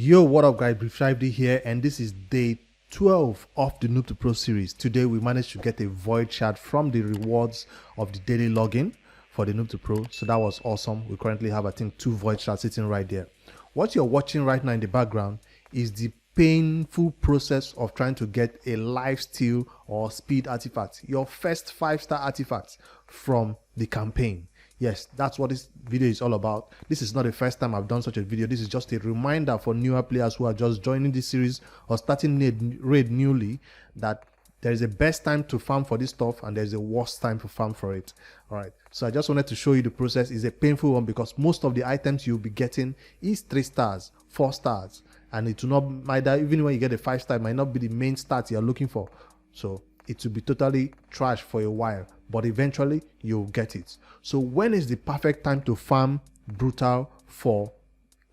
Yo, what up guys, Brief Shively here, and this is day 12 of the Noob to Pro series. Today we managed to get a void shard from the rewards of the daily login for the Noob to Pro, so that was awesome. We currently have, I think, 2 void shards sitting right there. What you're watching right now in the background is the painful process of trying to get a lifesteal or speed artifact, your first 5-star artifact from the campaign. Yes, that's what this video is all about. This is not the first time I've done such a video. This is just a reminder for newer players who are just joining this series or starting raid newly, that there is a best time to farm for this stuff and there's a worst time to farm for it. All right, so I just wanted to show you the process. It's a painful one because most of the items you'll be getting is 3 stars, 4 stars, and it will not matter. Even when you get a 5-star, it might not be the main stats you're looking for. So it will be totally trash for a while, but eventually you'll get it. So when is the perfect time to farm brutal for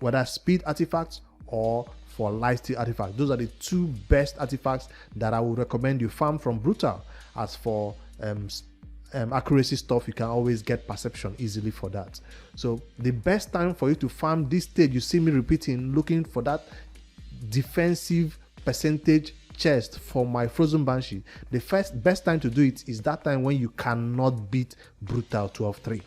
whether speed artifacts or for lifesteal artifacts? Those are the 2 best artifacts that I would recommend you farm from brutal. As for accuracy stuff, you can always get perception easily for that. So the best time for you to farm this stage, you see me repeating, looking for that defensive percentage chest for my frozen banshee. The best time to do it is that time when you cannot beat brutal 12-3.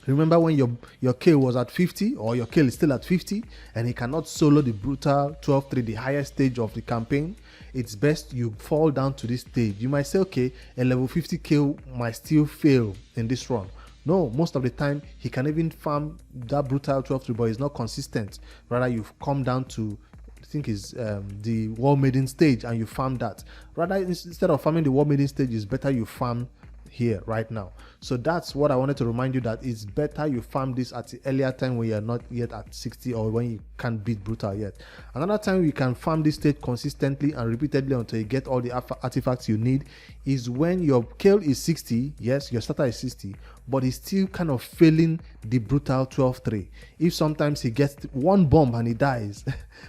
Remember when your kill was at 50, or your kill is still at 50, and he cannot solo the brutal 12-3, the highest stage of the campaign? It's best you fall down to this stage. You might say, okay, a level 50 kill might still fail in this run. No, most of the time he can even farm that brutal 12-3, but it's not consistent. Rather, you've come down to, I think is the War Maiden stage, and you farm that. Rather, instead of farming the War Maiden stage, it's better you farm here right now. So that's what I wanted to remind you, that it's better you farm this at the earlier time when you're not yet at 60, or when you can't beat brutal yet. Another time you can farm this stage consistently and repeatedly until you get all the artifacts you need is when your kill is 60. Yes, your starter is 60, but he's still kind of failing the brutal 12-3. If sometimes he gets 1 bomb and he dies,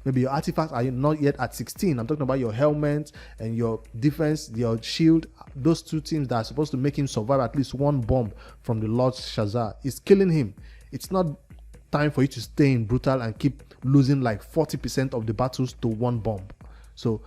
maybe your artifacts are not yet at 16. I'm talking about your helmet and your defense, your shield. Those 2 things that are supposed to make him survive at least 1 bomb from the Lord Shazar is killing him. It's not time for you to stay in brutal and keep losing like 40% of the battles to 1 bomb. So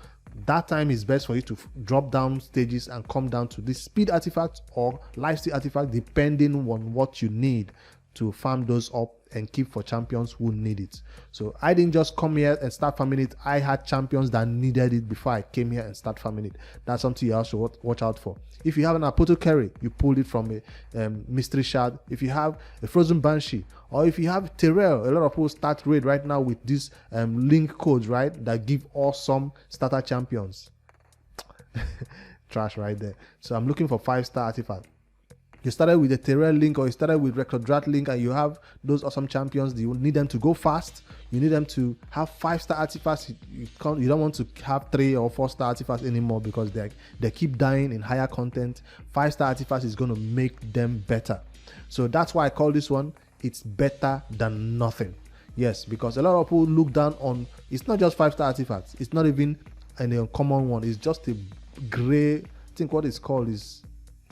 that time is best for you to drop down stages and come down to this speed artifact or lifesteal artifact, depending on what you need to farm those up and keep for champions who need it. So I didn't just come here and start farming it. I had champions that needed it before I came here and start farming it. That's something you have to watch out for. If you have an apothecary, you pulled it from a mystery shard. If you have a frozen banshee, or if you have Terrell, a lot of people start raid right now with these link codes, right, that give awesome starter champions. Trash right there. So I'm looking for 5-star artifact. You started with the Terrell link, or you started with Recordrat link, and you have those awesome champions. You need them to go fast. You need them to have 5-star artifacts. You don't want to have 3 or 4-star artifacts anymore, because they keep dying in higher content. 5-star artifacts is going to make them better. So that's why I call this one, it's better than nothing. Yes, because a lot of people look down on, it's not just 5-star artifacts. It's not even an uncommon one. It's just a gray, I think what it's called is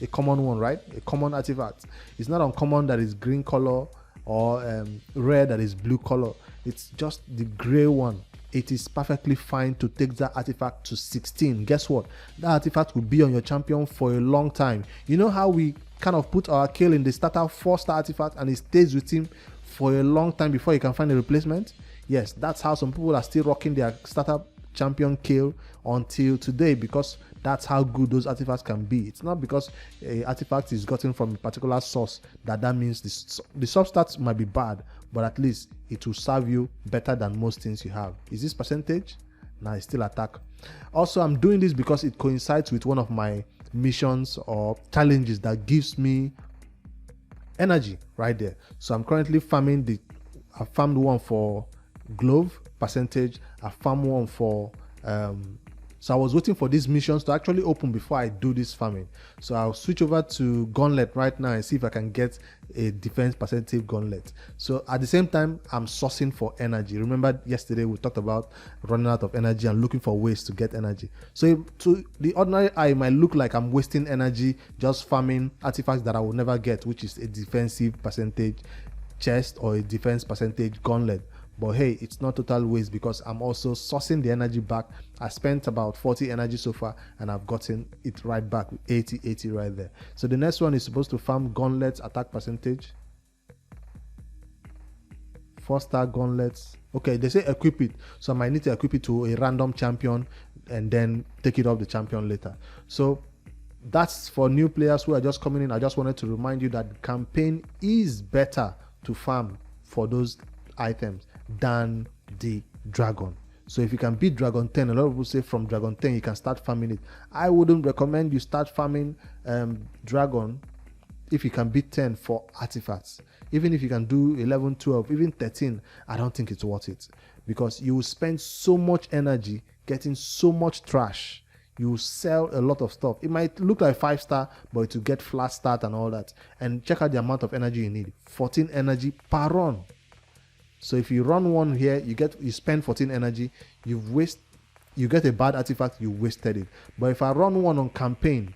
a common one, right? A common artifact. It's not uncommon that is green color, or rare that is blue color. It's just the gray one. It is perfectly fine to take that artifact to 16. Guess what? That artifact will be on your champion for a long time. You know how we kind of put our kill in the starter 4-star artifact and it stays with him for a long time before you can find a replacement? Yes, that's how some people are still rocking their starter champion kill until today, because that's how good those artifacts can be. It's not because a artifact is gotten from a particular source that means the substats might be bad, but at least it will serve you better than most things you have. Is this percentage? Nah, it's still attack. Also, I'm doing this because it coincides with one of my missions or challenges that gives me energy right there. So I'm currently farming I farmed one for glove percentage. I farmed one for so I was waiting for these missions to actually open before I do this farming. So I'll switch over to gauntlet right now and see if I can get a defense percentage gauntlet. So at the same time, I'm sourcing for energy. Remember yesterday we talked about running out of energy and looking for ways to get energy. So to the ordinary eye, it might look like I'm wasting energy just farming artifacts that I will never get, which is a defensive percentage chest or a defense percentage gauntlet. But hey, it's not total waste because I'm also sourcing the energy back. I spent about 40 energy so far and I've gotten it right back with 80 right there. So the next one is supposed to farm gauntlets, attack percentage, 4-star gauntlets. Okay, they say equip it, so I might need to equip it to a random champion and then take it off the champion later. So that's for new players who are just coming in. I just wanted to remind you that campaign is better to farm for those items than the dragon. So if you can beat dragon 10, a lot of people say from dragon 10 you can start farming it. I wouldn't recommend you start farming dragon if you can beat 10 for artifacts. Even if you can do 11, 12, even 13, I don't think it's worth it, because you will spend so much energy getting so much trash. You will sell a lot of stuff. It might look like 5-star, but it will get flat start and all that. And check out the amount of energy you need. 14 energy per run. So if you run one here, you spend 14 energy, you get a bad artifact, you wasted it. But if I run one on campaign,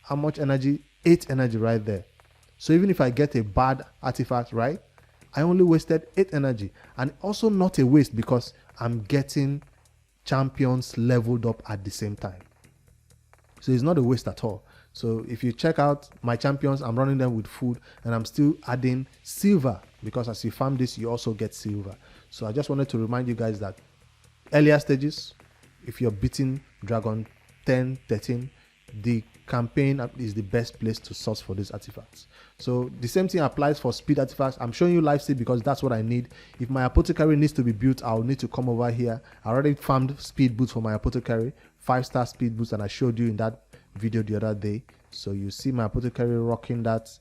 how much energy? 8 energy right there. So even if I get a bad artifact, right, I only wasted 8 energy. And also not a waste because I'm getting champions leveled up at the same time. So it's not a waste at all. So if you check out my champions, I'm running them with food and I'm still adding silver, because as you farm this, you also get silver. So I just wanted to remind you guys that earlier stages, if you're beating dragon 10, 13, the campaign is the best place to source for these artifacts. So the same thing applies for speed artifacts. I'm showing you Lifesteal because that's what I need. If my apothecary needs to be built, I'll need to come over here. I already farmed speed boots for my apothecary, 5-star speed boots, and I showed you in that video the other day. So you see my apothecary rocking that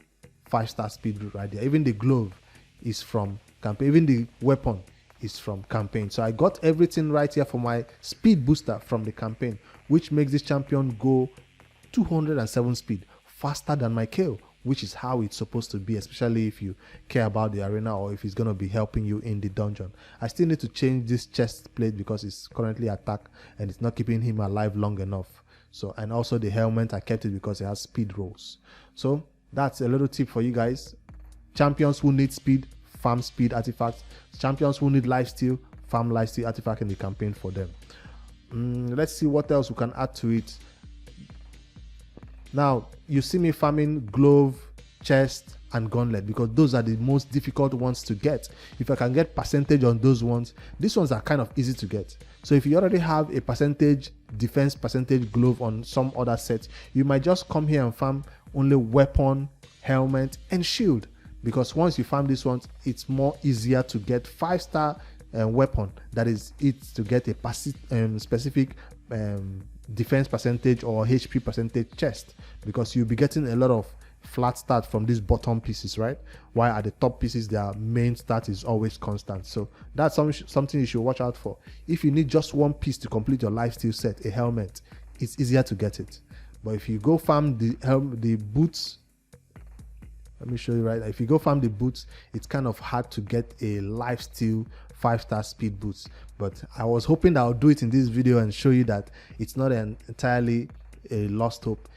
5-star speed boot right there. Even the glove is from campaign, even the weapon is from campaign. So I got everything right here for my speed booster from the campaign, which makes this champion go 207 speed, faster than my KO, which is how it's supposed to be, especially if you care about the arena or if it's going to be helping you in the dungeon. I still need to change this chest plate because it's currently attacked and it's not keeping him alive long enough. So, and also the helmet, I kept it because it has speed rolls. So that's a little tip for you guys. Champions who need speed, farm speed artifacts. Champions who need lifesteal, farm lifesteal artifact in the campaign for them. Let's see what else we can add to it. Now, you see me farming glove, chest, and gauntlet because those are the most difficult ones to get. If I can get percentage on those ones, these ones are kind of easy to get. So if you already have a percentage defense percentage glove on some other set, you might just come here and farm only weapon, helmet, and shield, because once you farm these ones, it's more easier to get 5-star weapon. That is it, to get a specific defense percentage or HP percentage chest, because you'll be getting a lot of flat start from these bottom pieces, right? While at the top pieces, their main stat is always constant. So that's something you should watch out for. If you need just one piece to complete your lifesteal set, a helmet, it's easier to get it. But if you go farm the boots, let me show you right. If you go farm the boots, it's kind of hard to get a lifesteal 5-star speed boots. But I was hoping that I'll do it in this video and show you that it's not entirely a lost hope.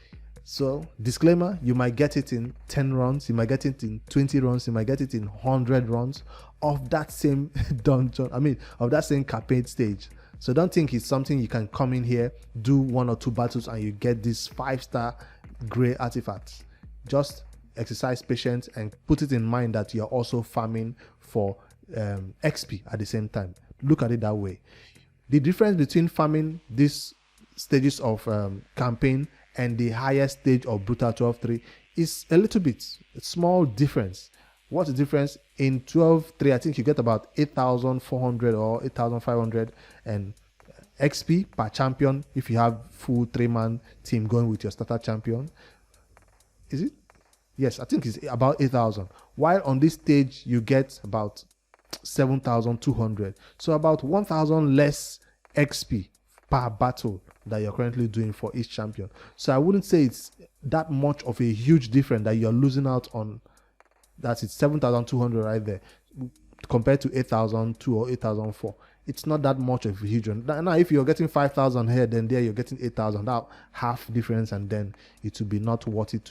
So disclaimer, you might get it in 10 runs, you might get it in 20 runs, you might get it in 100 runs of that same dungeon, of that same campaign stage. So don't think it's something you can come in here, do 1 or 2 battles and you get this 5-star gray artifacts. Just exercise patience and put it in mind that you're also farming for XP at the same time. Look at it that way. The difference between farming these stages of campaign and the highest stage of Brutal 12.3 is a little bit, a small difference. What's the difference? In 12.3, I think you get about 8,400 or 8,500 and XP per champion if you have full 3-man team going with your starter champion. Is it? Yes, I think it's about 8,000. While on this stage, you get about 7,200. So about 1,000 less XP per battle that you're currently doing for each champion. So I wouldn't say it's that much of a huge difference that you're losing out on. That's it, 7,200 right there compared to 8,002 or 8,004. It's not that much of a huge one. Now, if you're getting 5,000 here, then there you're getting 8,000. That half difference, and then it will be not worth it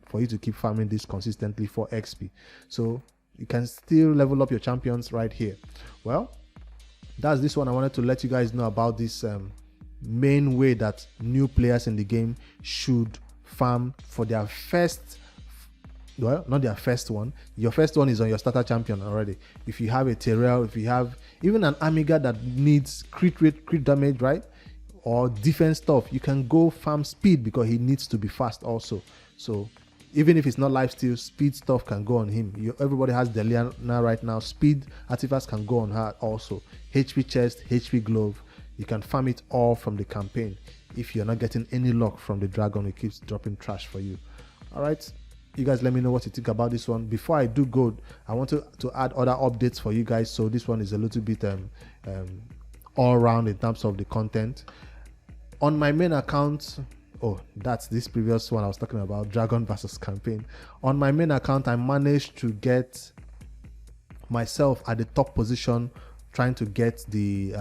for you to keep farming this consistently for XP. So You can still level up your champions right here. Well, that's this one. I wanted to let you guys know about this main way that new players in the game should farm for their first, well, not their first one. Your first one is on your starter champion already. If you have a Terrell, if you have even an Amiga that needs crit rate, crit damage, right, or defense stuff, you can go farm speed because he needs to be fast also. So even if it's not lifesteal, speed stuff can go on him. Everybody has Deliana right now. Speed artifacts can go on her also. HP chest, HP glove. You can farm it all from the campaign. If you're not getting any luck from the dragon, it keeps dropping trash for you. All right, you guys let me know what you think about this one. Before I do go, I want to add other updates for you guys. So this one is a little bit all around in terms of the content. On my main account, oh, that's this previous one I was talking about, dragon versus campaign. On my main account, I managed to get myself at the top position trying to get the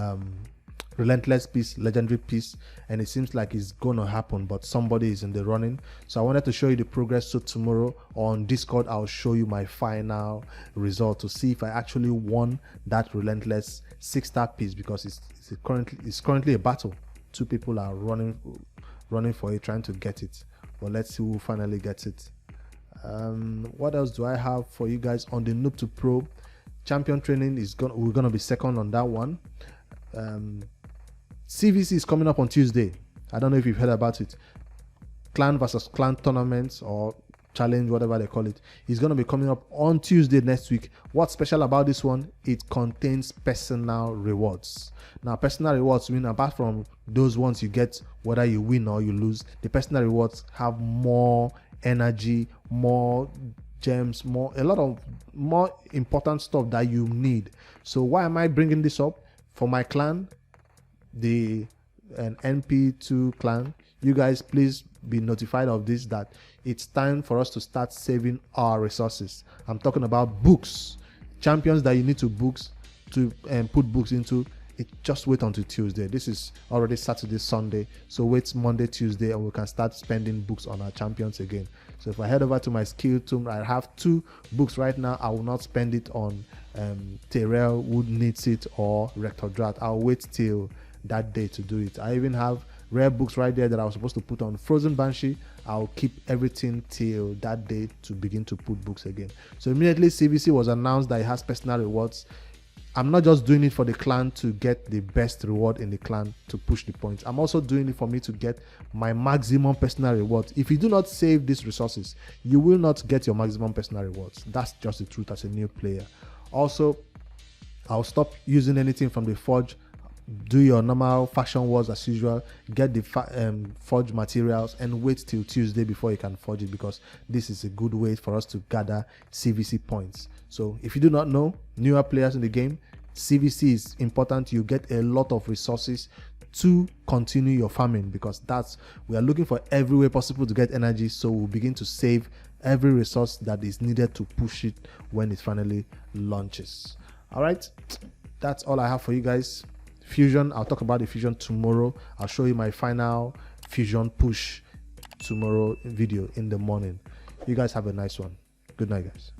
relentless piece, legendary piece, and it seems like it's gonna happen, but somebody is in the running. So I wanted to show you the progress. So tomorrow on Discord, I'll show you my final result to see if I actually won that relentless 6-star piece, because it's currently a battle. 2 people are running for it, trying to get it, but let's see who finally gets it. What else do I have for you guys on the Noob to Pro champion training? We're gonna be second on that one. CVC is coming up on Tuesday. I don't know if you've heard about it. Clan versus clan tournaments or challenge, whatever they call it, is going to be coming up on Tuesday next week. What's special about this one? It contains personal rewards. Now, personal rewards mean, apart from those ones you get whether you win or you lose, the personal rewards have more energy, more gems, a lot of more important stuff that you need. So why am I bringing this up? For my clan, an NP2 clan, you guys please be notified of this, that it's time for us to start saving our resources. I'm talking about books, champions that you need to put books into. Just wait until Tuesday. This is already Saturday, Sunday, so wait Monday, Tuesday, and we can start spending books on our champions again. So if I head over to my skill tool, I have 2 books right now. I will not spend it on Terrell, who needs it, or Rector Drat. I'll wait till that day to do it. I even have rare books right there that I was supposed to put on Frozen Banshee. I'll keep everything till that day to begin to put books again. So immediately CVC was announced that it has personal rewards. I'm not just doing it for the clan to get the best reward in the clan to push the points. I'm also doing it for me to get my maximum personal rewards. If you do not save these resources, you will not get your maximum personal rewards. That's just the truth as a new player. Also, I'll stop using anything from the Forge. Do your normal fashion wars as usual, get the forge materials, and wait till Tuesday before you can forge it, because this is a good way for us to gather CVC points. So if you do not know, newer players in the game, CVC is important. You get a lot of resources to continue your farming, because we are looking for every way possible to get energy. So we'll begin to save every resource that is needed to push it when it finally launches. All right, that's all I have for you guys. Fusion, I'll talk about the fusion tomorrow. I'll show you my final fusion push tomorrow video in the morning. You guys have a nice one. Good night, guys.